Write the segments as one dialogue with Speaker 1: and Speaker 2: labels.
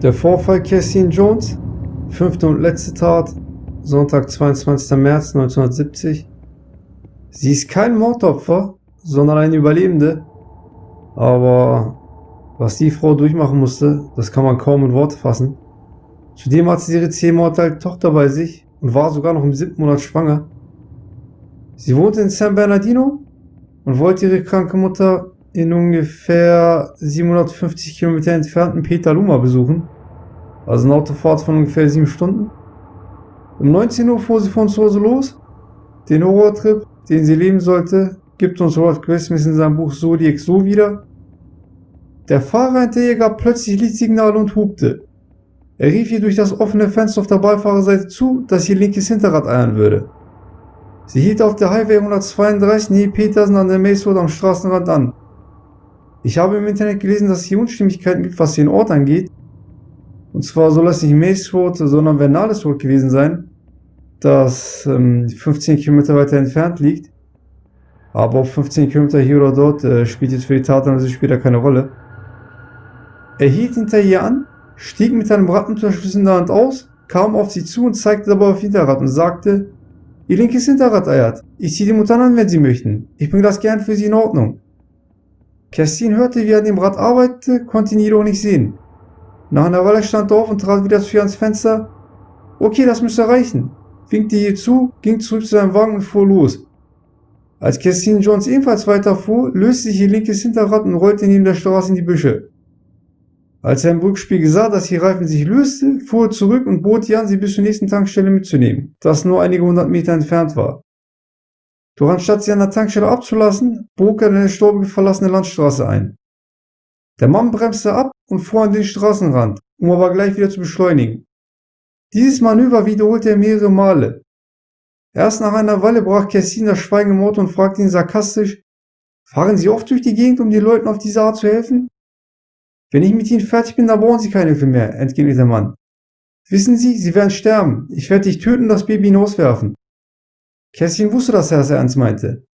Speaker 1: Der Vorfall Cassie Jones, fünfte und letzte Tat, Sonntag, 22. März 1970. Sie ist kein Mordopfer, sondern eine Überlebende. Aber was die Frau durchmachen musste, das kann man kaum in Worte fassen. Zudem hatte sie ihre 10 Monate alte Tochter bei sich und war sogar noch im 7. Monat schwanger. Sie wohnte in San Bernardino und wollte ihre kranke Mutter in ungefähr 750 Kilometer entfernten Petaluma besuchen, also eine Autofahrt von ungefähr 7 Stunden. Um 19 Uhr fuhr sie von zu Hause los. Den Horrortrip, den sie leben sollte, gibt uns Robert Graysmith in seinem Buch Zodiac so wieder. Der Fahrer hinter ihr gab plötzlich Lichtsignale und hupte. Er rief ihr durch das offene Fenster auf der Beifahrerseite zu, dass ihr linkes Hinterrad eiern würde. Sie hielt auf der Highway 132 neben Petersen an der Mace Road am Straßenrand an. Ich habe im Internet gelesen, dass es hier Unstimmigkeiten gibt, was den Ort angeht. Und zwar soll es nicht Mace Road, sondern Vernales Road gewesen sein, das 15 Kilometer weiter entfernt liegt. Aber ob 15 Kilometer hier oder dort spielt jetzt für die Tatanalyse später keine Rolle. Er hielt hinter ihr an, stieg mit einem Rattenverschluss in der Hand aus, kam auf sie zu und zeigte dabei auf Hinterrad und sagte: Ihr linkes Hinterrad eiert. Ich ziehe die Mutter an, wenn Sie möchten. Ich bringe das gern für Sie in Ordnung. Kerstin hörte, wie er an dem Rad arbeitete, konnte ihn jedoch nicht sehen. Nach einer Weile stand er auf und trat wieder zu ihr ans Fenster. Okay, das müsste reichen, winkte ihr zu, ging zurück zu seinem Wagen und fuhr los. Als Kerstin Jones ebenfalls weiterfuhr, löste sich ihr linkes Hinterrad und rollte neben der Straße in die Büsche. Als er im Rückspiegel sah, dass ihr Reifen sich löste, fuhr er zurück und bot ihr an, sie bis zur nächsten Tankstelle mitzunehmen, das nur einige 100 Meter entfernt war. Doch anstatt sie an der Tankstelle abzulassen, bog er in eine staubige verlassene Landstraße ein. Der Mann bremste ab und fuhr an den Straßenrand, um aber gleich wieder zu beschleunigen. Dieses Manöver wiederholte er mehrere Male. Erst nach einer Weile brach Kerstin das Schweigen im Auto und fragte ihn sarkastisch: Fahren Sie oft durch die Gegend, um den Leuten auf diese Art zu helfen? Wenn ich mit Ihnen fertig bin, dann brauchen Sie keine Hilfe mehr, entgegnete der Mann. Wissen Sie, Sie werden sterben. Ich werde dich töten und das Baby hinauswerfen. Kerstin wusste, dass er es ernst meinte.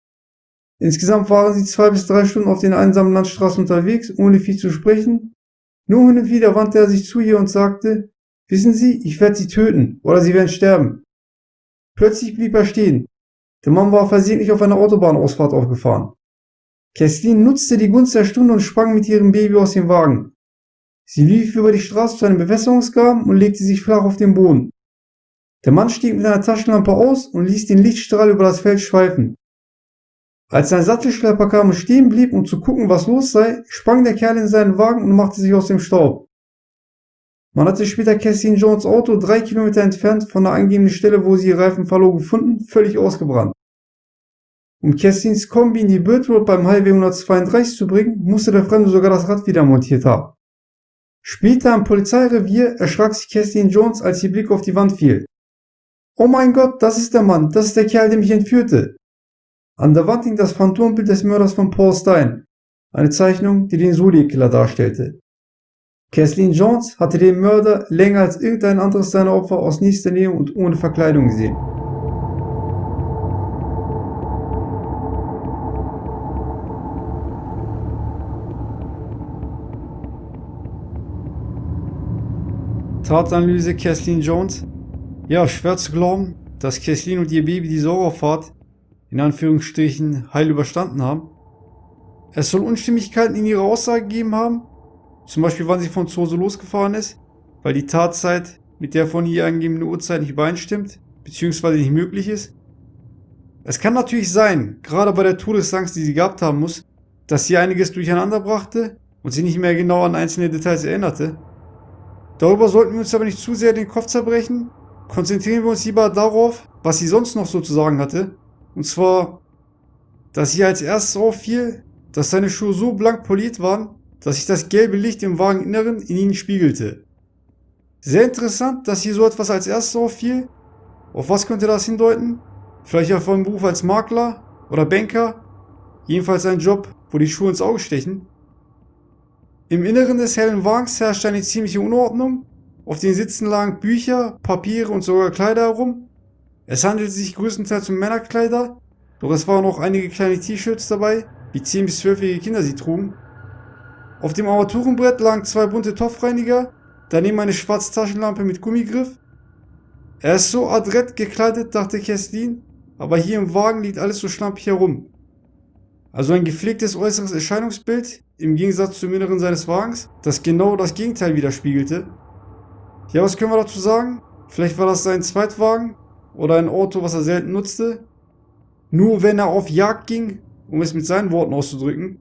Speaker 1: Insgesamt waren sie 2 bis 3 Stunden auf den einsamen Landstraßen unterwegs, ohne viel zu sprechen. Nur hin und wieder wandte er sich zu ihr und sagte: Wissen Sie, ich werde Sie töten, oder Sie werden sterben. Plötzlich blieb er stehen. Der Mann war versehentlich auf einer Autobahnausfahrt aufgefahren. Kerstin nutzte die Gunst der Stunde und sprang mit ihrem Baby aus dem Wagen. Sie lief über die Straße zu einem Bewässerungsgraben und legte sich flach auf den Boden. Der Mann stieg mit einer Taschenlampe aus und ließ den Lichtstrahl über das Feld schweifen. Als ein Sattelschlepper kam und stehen blieb, um zu gucken, was los sei, sprang der Kerl in seinen Wagen und machte sich aus dem Staub. Man hatte später Kerstin Jones Auto 3 Kilometer entfernt von der angegebenen Stelle, wo sie ihr Reifen verlor, gefunden, völlig ausgebrannt. Um Kerstins Kombi in die Bird Road beim Highway 132 zu bringen, musste der Fremde sogar das Rad wieder montiert haben. Später am Polizeirevier erschrak sich Kerstin Jones, als ihr Blick auf die Wand fiel. Oh mein Gott, das ist der Mann, das ist der Kerl, der mich entführte. An der Wand hing das Phantombild des Mörders von Paul Stine, eine Zeichnung, die den Zodiac-Killer darstellte. Kerstin Jones hatte den Mörder länger als irgendein anderes seiner Opfer aus nächster Nähe und ohne Verkleidung gesehen. Tatanalyse Kerstin Jones. Ja, schwer zu glauben, dass Kerstin und ihr Baby die Horrorfahrt in Anführungsstrichen heil überstanden haben. Es soll Unstimmigkeiten in ihrer Aussage gegeben haben, zum Beispiel wann sie von zu Hause losgefahren ist, weil die Tatzeit mit der von ihr angegebenen Uhrzeit nicht übereinstimmt, beziehungsweise nicht möglich ist. Es kann natürlich sein, gerade bei der Todesangst, die sie gehabt haben muss, dass sie einiges durcheinander brachte und sie nicht mehr genau an einzelne Details erinnerte. Darüber sollten wir uns aber nicht zu sehr den Kopf zerbrechen. Konzentrieren wir uns lieber darauf, was sie sonst noch so zu sagen hatte. Und zwar, dass ihr als erstes auffiel, dass seine Schuhe so blank poliert waren, dass sich das gelbe Licht im Wageninneren in ihnen spiegelte. Sehr interessant, dass hier so etwas als erstes auffiel. Auf was könnte das hindeuten? Vielleicht auf einen Beruf als Makler oder Banker? Jedenfalls ein Job, wo die Schuhe ins Auge stechen. Im Inneren des hellen Wagens herrschte eine ziemliche Unordnung. Auf den Sitzen lagen Bücher, Papiere und sogar Kleider herum. Es handelte sich größtenteils um Männerkleider, doch es waren auch einige kleine T-Shirts dabei, wie 10- bis 12-jährige Kinder sie trugen. Auf dem Armaturenbrett lagen 2 bunte Topfreiniger, daneben eine schwarze Taschenlampe mit Gummigriff. Er ist so adrett gekleidet, dachte Kerstin, aber hier im Wagen liegt alles so schlampig herum. Also ein gepflegtes äußeres Erscheinungsbild, im Gegensatz zum Inneren seines Wagens, das genau das Gegenteil widerspiegelte. Ja, was können wir dazu sagen? Vielleicht war das sein Zweitwagen oder ein Auto, was er selten nutzte. Nur wenn er auf Jagd ging, um es mit seinen Worten auszudrücken.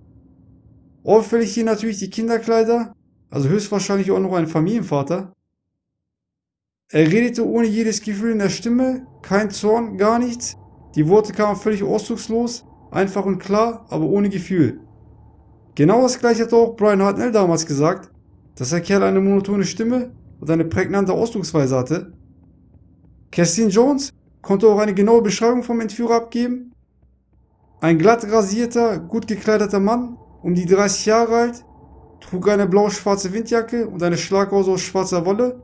Speaker 1: Auffällig hier natürlich die Kinderkleider, also höchstwahrscheinlich auch noch ein Familienvater. Er redete ohne jedes Gefühl in der Stimme, kein Zorn, gar nichts. Die Worte kamen völlig ausdruckslos, einfach und klar, aber ohne Gefühl. Genau das gleiche hat auch Brian Hartnell damals gesagt, dass der Kerl eine monotone Stimme und eine prägnante Ausdrucksweise hatte. Kerstin Jones konnte auch eine genaue Beschreibung vom Entführer abgeben. Ein glatt rasierter, gut gekleideter Mann, um die 30 Jahre alt, trug eine blau-schwarze Windjacke und eine Schlaghose aus schwarzer Wolle.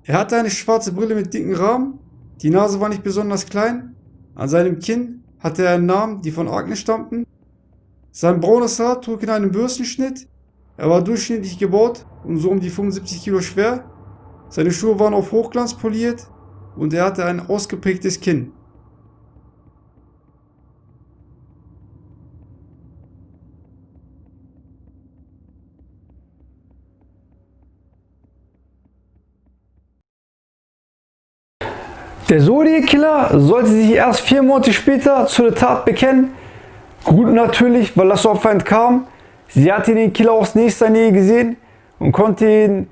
Speaker 1: Er hatte eine schwarze Brille mit dicken Rahmen, die Nase war nicht besonders klein, an seinem Kinn hatte er einen Namen, die von Agnes stammten. Sein braunes Haar trug in einem Bürstenschnitt, er war durchschnittlich gebaut und so um die 75 Kilo schwer, seine Schuhe waren auf Hochglanz poliert und er hatte ein ausgeprägtes Kinn.
Speaker 2: Der Zodiac-Killer sollte sich erst 4 Monate später zu der Tat bekennen. Gut natürlich, weil das Opfer entkam. Sie hatte den Killer aus nächster Nähe gesehen und konnte ihn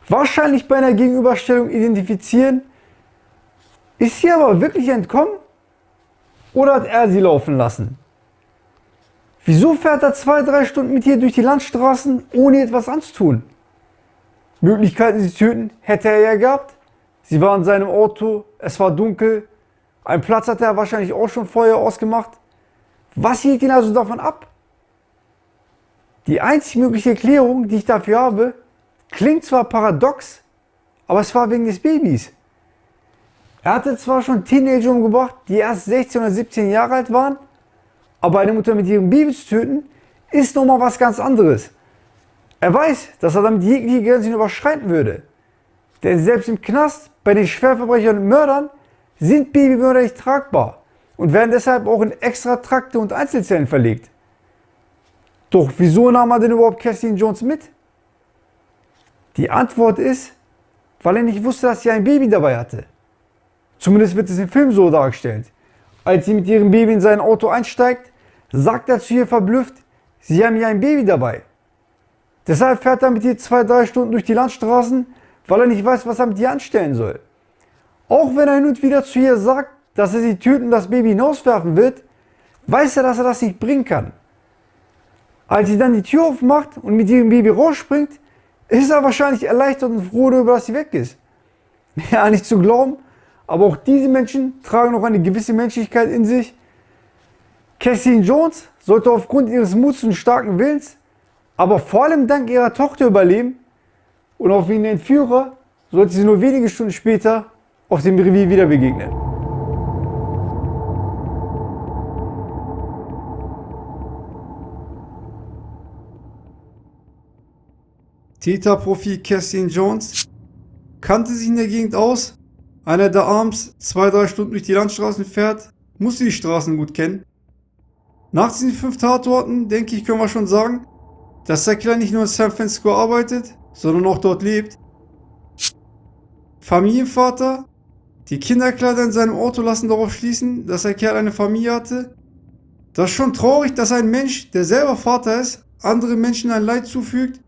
Speaker 2: wahrscheinlich bei einer Gegenüberstellung identifizieren. Ist sie aber wirklich entkommen? Oder hat er sie laufen lassen? Wieso fährt er 2-3 Stunden mit ihr durch die Landstraßen, ohne etwas anzutun? Möglichkeiten, sie zu töten, hätte er ja gehabt. Sie war in seinem Auto, es war dunkel, einen Platz hatte er wahrscheinlich auch schon vorher ausgemacht. Was hielt ihn also davon ab? Die einzig mögliche Erklärung, die ich dafür habe, klingt zwar paradox, aber es war wegen des Babys. Er hatte zwar schon Teenager umgebracht, die erst 16 oder 17 Jahre alt waren, aber eine Mutter mit ihrem Baby zu töten, ist nochmal was ganz anderes. Er weiß, dass er damit jegliche Grenzen überschreiten würde. Denn selbst im Knast, bei den Schwerverbrechern und Mördern, sind Babymörder nicht tragbar und werden deshalb auch in extra Trakte und Einzelzellen verlegt. Doch wieso nahm er denn überhaupt Kerstin Jones mit? Die Antwort ist, weil er nicht wusste, dass sie ein Baby dabei hatte. Zumindest wird es im Film so dargestellt. Als sie mit ihrem Baby in sein Auto einsteigt, sagt er zu ihr verblüfft, sie haben ja ein Baby dabei. Deshalb fährt er mit ihr 2-3 Stunden durch die Landstraßen, weil er nicht weiß, was er mit ihr anstellen soll. Auch wenn er hin und wieder zu ihr sagt, dass er sie töten und das Baby hinauswerfen wird, weiß er, dass er das nicht bringen kann. Als sie dann die Tür aufmacht und mit ihrem Baby rausspringt, ist er wahrscheinlich erleichtert und froh darüber, dass sie weg ist. Ja, nicht zu glauben, aber auch diese Menschen tragen noch eine gewisse Menschlichkeit in sich. Kerstin Jones sollte aufgrund ihres Muts und starken Willens, aber vor allem dank ihrer Tochter überleben, und auf den Entführer sollte sie nur wenige Stunden später auf dem Revier wieder begegnen.
Speaker 1: Täterprofi Kerstin Jones kannte sich in der Gegend aus. Einer, der abends 2-3 Stunden durch die Landstraßen fährt, musste die Straßen gut kennen. Nach diesen 5 Tatorten, denke ich, können wir schon sagen, dass der Killer nicht nur in San Francisco arbeitet, sondern auch dort lebt. Familienvater, die Kinderkleider in seinem Auto lassen darauf schließen, dass der Kerl eine Familie hatte. Das ist schon traurig, dass ein Mensch, der selber Vater ist, anderen Menschen ein Leid zufügt,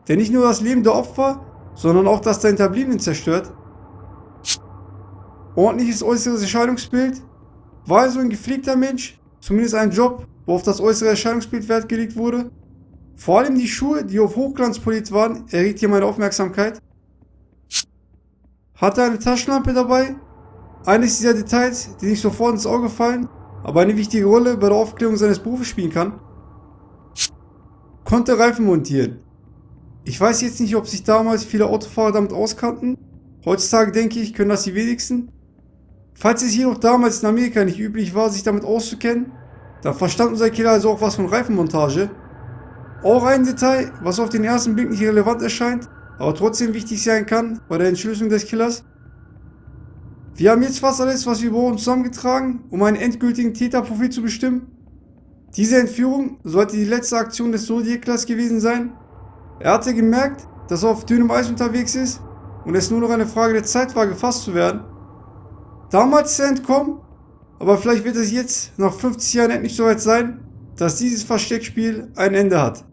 Speaker 1: der nicht nur das Leben der Opfer, sondern auch das der Hinterbliebenen zerstört. Ordentliches äußeres Erscheinungsbild, war er so ein gepflegter Mensch, zumindest ein Job, wo auf das äußere Erscheinungsbild Wert gelegt wurde. Vor allem die Schuhe, die auf Hochglanz poliert waren, erregt hier meine Aufmerksamkeit. Hatte eine Taschenlampe dabei. Eines dieser Details, die nicht sofort ins Auge fallen, aber eine wichtige Rolle bei der Aufklärung seines Berufes spielen kann. Konnte Reifen montieren. Ich weiß jetzt nicht, ob sich damals viele Autofahrer damit auskannten. Heutzutage denke ich, können das die wenigsten. Falls es jedoch damals in Amerika nicht üblich war, sich damit auszukennen, dann verstand unser Killer also auch was von Reifenmontage. Auch ein Detail, was auf den ersten Blick nicht relevant erscheint, aber trotzdem wichtig sein kann bei der Entschlüsselung des Killers. Wir haben jetzt fast alles, was wir brauchen, zusammengetragen, um einen endgültigen Täterprofil zu bestimmen. Diese Entführung sollte die letzte Aktion des Zodiac-Killers gewesen sein. Er hatte gemerkt, dass er auf dünnem Eis unterwegs ist und es nur noch eine Frage der Zeit war, gefasst zu werden. Damals ist er entkommen, aber vielleicht wird es jetzt, nach 50 Jahren, endlich soweit sein, dass dieses Versteckspiel ein Ende hat.